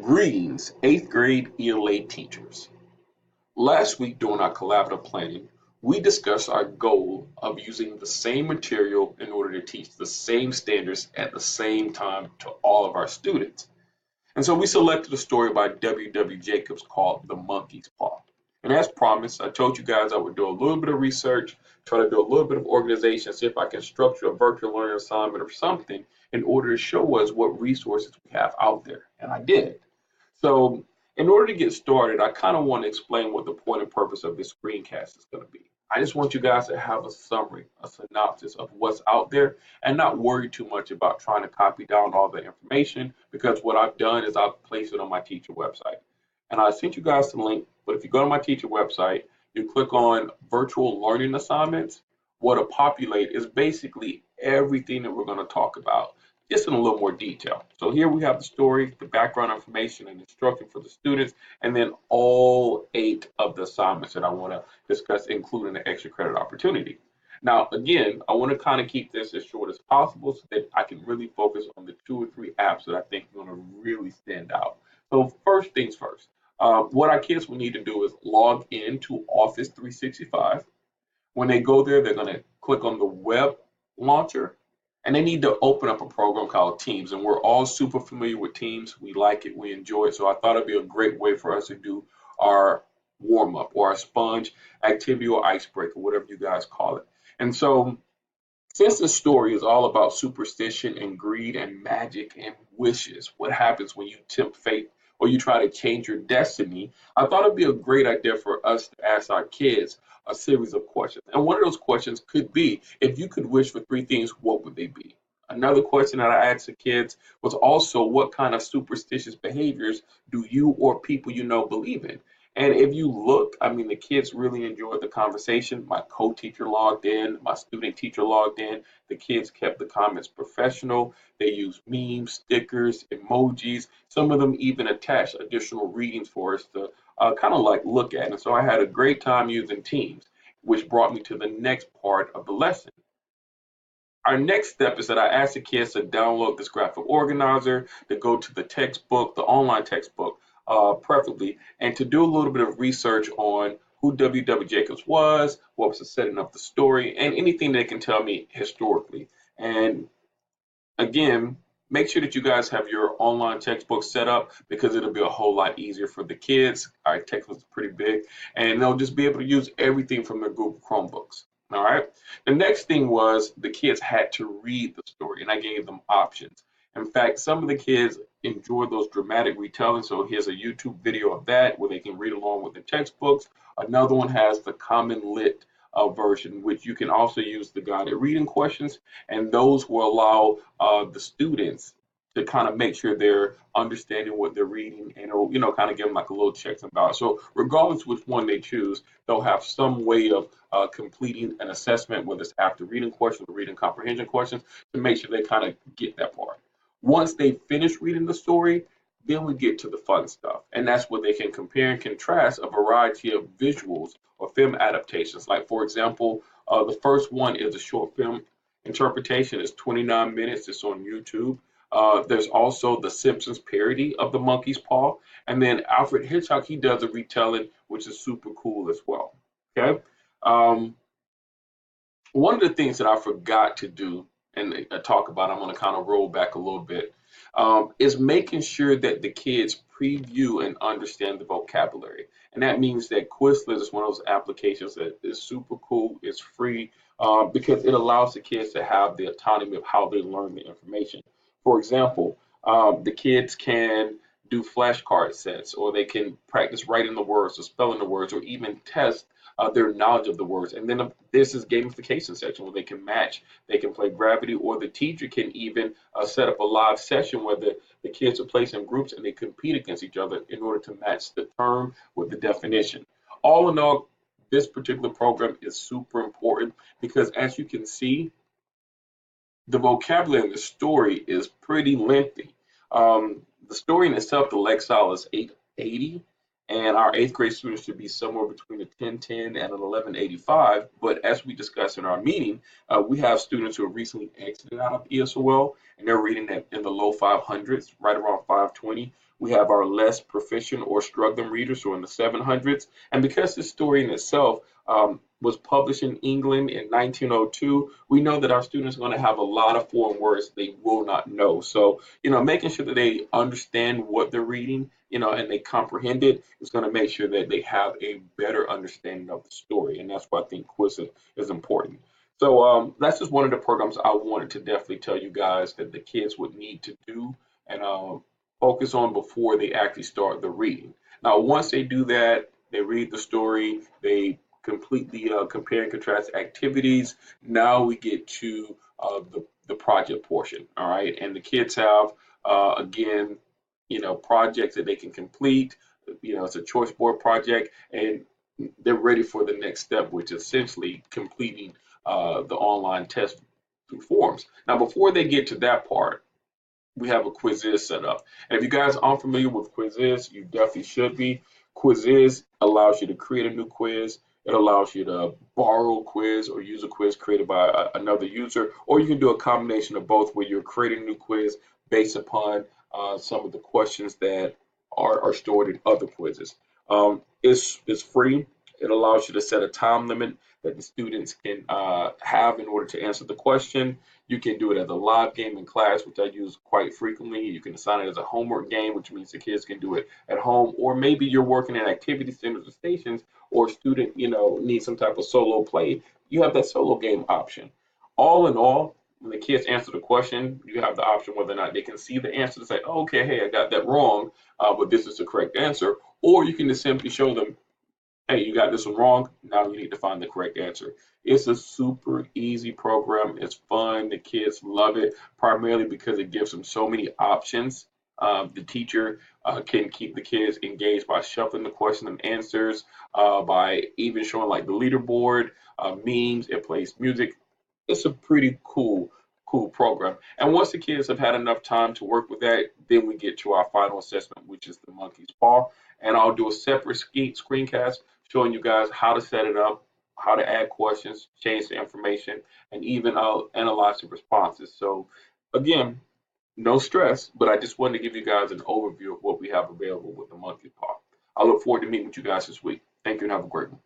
Greetings, 8th grade ELA teachers. Last week during our collaborative planning, we discussed our goal of using the same material in order to teach the same standards at the same time to all of our students. And so we selected a story by W. Jacobs called The Monkey's Paw. And as promised, I told you guys I would do a little bit of research, try to do a little bit of organization, see if I can structure a virtual learning assignment or something in order to show us what resources we have out there. And I did. So in order to get started, I kind of want to explain what the point and purpose of this screencast is going to be. I just want you guys to have a summary, a synopsis of what's out there and not worry too much about trying to copy down all the information because what I've done is I've placed it on my teacher website. And I sent you guys the link, but if you go to my teacher website, you click on virtual learning assignments, what'll populate is basically everything that we're going to talk about just in a little more detail. So here we have the story, the background information and instruction for the students, and then all 8 of the assignments that I want to discuss, including the extra credit opportunity. Now, again, I want to kind of keep this as short as possible so that I can really focus on the 2 or 3 apps that I think are going to really stand out. So first things first, what our kids will need to do is log in to Office 365. When they go there, they're going to click on the web launcher and they need to open up a program called Teams. And we're all super familiar with Teams. We like it, we enjoy it. So I thought it'd be a great way for us to do our warm up or our sponge activity or icebreaker, whatever you guys call it. And so since the story is all about superstition and greed and magic and wishes, what happens when you tempt fate or you try to change your destiny, I thought it'd be a great idea for us to ask our kids a series of questions. And one of those questions could be, if you could wish for 3 things, what would they be? Another question that I asked the kids was also, what kind of superstitious behaviors do you or people you know believe in? And if you look, I mean, the kids really enjoyed the conversation. My co-teacher logged in, my student teacher logged in. The kids kept the comments professional. They used memes, stickers, emojis. Some of them even attached additional readings for us to kind of like look at. And so I had a great time using Teams, which brought me to the next part of the lesson. Our next step is that I asked the kids to download this graphic organizer, to go to the textbook, the online textbook, preferably, and to do a little bit of research on who W. Jacobs was, what was the setting of the story, and anything they can tell me historically. And again, make sure that you guys have your online textbook set up because it'll be a whole lot easier for the kids. Our textbook is pretty big, and they'll just be able to use everything from their Google Chromebooks. All right. The next thing was the kids had to read the story, and I gave them options. In fact, some of the kids enjoy those dramatic retellings. So here's a YouTube video of that where they can read along with the textbooks. Another one has the common lit version, which you can also use the guided reading questions, and those will allow the students to kind of make sure they're understanding what they're reading and it'll, kind of give them like a little checks and balance. So regardless which one they choose, they'll have some way of completing an assessment, whether it's after reading questions or reading comprehension questions, to make sure they kind of get that part. Once they finish reading the story, then we get to the fun stuff. And that's where they can compare and contrast a variety of visuals or film adaptations. Like, for example, the first one is a short film interpretation. It's 29 minutes. It's on YouTube. There's also the Simpsons parody of the Monkey's Paw. And then Alfred Hitchcock, he does a retelling, which is super cool as well. Okay. One of the things that I forgot to do and talk about, I'm going to kind of roll back a little bit, is making sure that the kids preview and understand the vocabulary. And that means that Quizlet is one of those applications that is super cool, it's free, because it allows the kids to have the autonomy of how they learn the information. For example, the kids can do flashcard sets, or they can practice writing the words or spelling the words, or even test their knowledge of the words. And then this is gamification section where they can match, they can play gravity, or the teacher can even set up a live session where the kids are placed in groups and they compete against each other in order to match the term with the definition. All in all, this particular program is super important because, as you can see, the vocabulary in the story is pretty lengthy. The story in itself, The Exile, is 880, and our eighth grade students should be somewhere between a 1010 and an 1185. But as we discussed in our meeting, we have students who have recently exited out of ESOL, and they're reading at, in the low 500s, right around 520. We have our less proficient or struggling readers who are in the 700s. And because this story in itself was published in England in 1902, we know that our students are going to have a lot of foreign words they will not know. So, making sure that they understand what they're reading, and they comprehend it is going to make sure that they have a better understanding of the story. And that's why I think quiz is important. So that's just one of the programs I wanted to definitely tell you guys that the kids would need to do and focus on before they actually start the reading. Now, once they do that, they read the story, they complete the compare and contrast activities. Now we get to the project portion. All right, and the kids have again, projects that they can complete. It's a choice board project, and they're ready for the next step, which is essentially completing the online test through forms. Now, before they get to that part, we have a Quizzes set up. And if you guys aren't familiar with Quizzes, you definitely should be. Quizzes allows you to create a new quiz. It allows you to borrow a quiz or use a quiz created by another user, or you can do a combination of both where you're creating a new quiz based upon some of the questions that are stored in other quizzes. It's free. It allows you to set a time limit that the students can have in order to answer the question. You can do it as a live game in class, which I use quite frequently. You can assign it as a homework game, which means the kids can do it at home, or maybe you're working in activity centers or stations, or a student, needs some type of solo play. You have that solo game option. All in all, when the kids answer the question, you have the option whether or not they can see the answer to say, oh, okay, hey, I got that wrong, but this is the correct answer. Or you can just simply show them, hey, you got this one wrong. Now you need to find the correct answer. It's a super easy program. It's fun. The kids love it, primarily because it gives them so many options. The teacher can keep the kids engaged by shuffling the question and answers, by even showing like the leaderboard, memes. It plays music. It's a pretty cool program. And once the kids have had enough time to work with that, then we get to our final assessment, which is the monkey's paw. And I'll do a separate screencast showing you guys how to set it up, how to add questions, change the information, and even I'll analyze the responses. So again, no stress, but I just wanted to give you guys an overview of what we have available with the monkey paw. I look forward to meeting with you guys this week. Thank you and have a great one.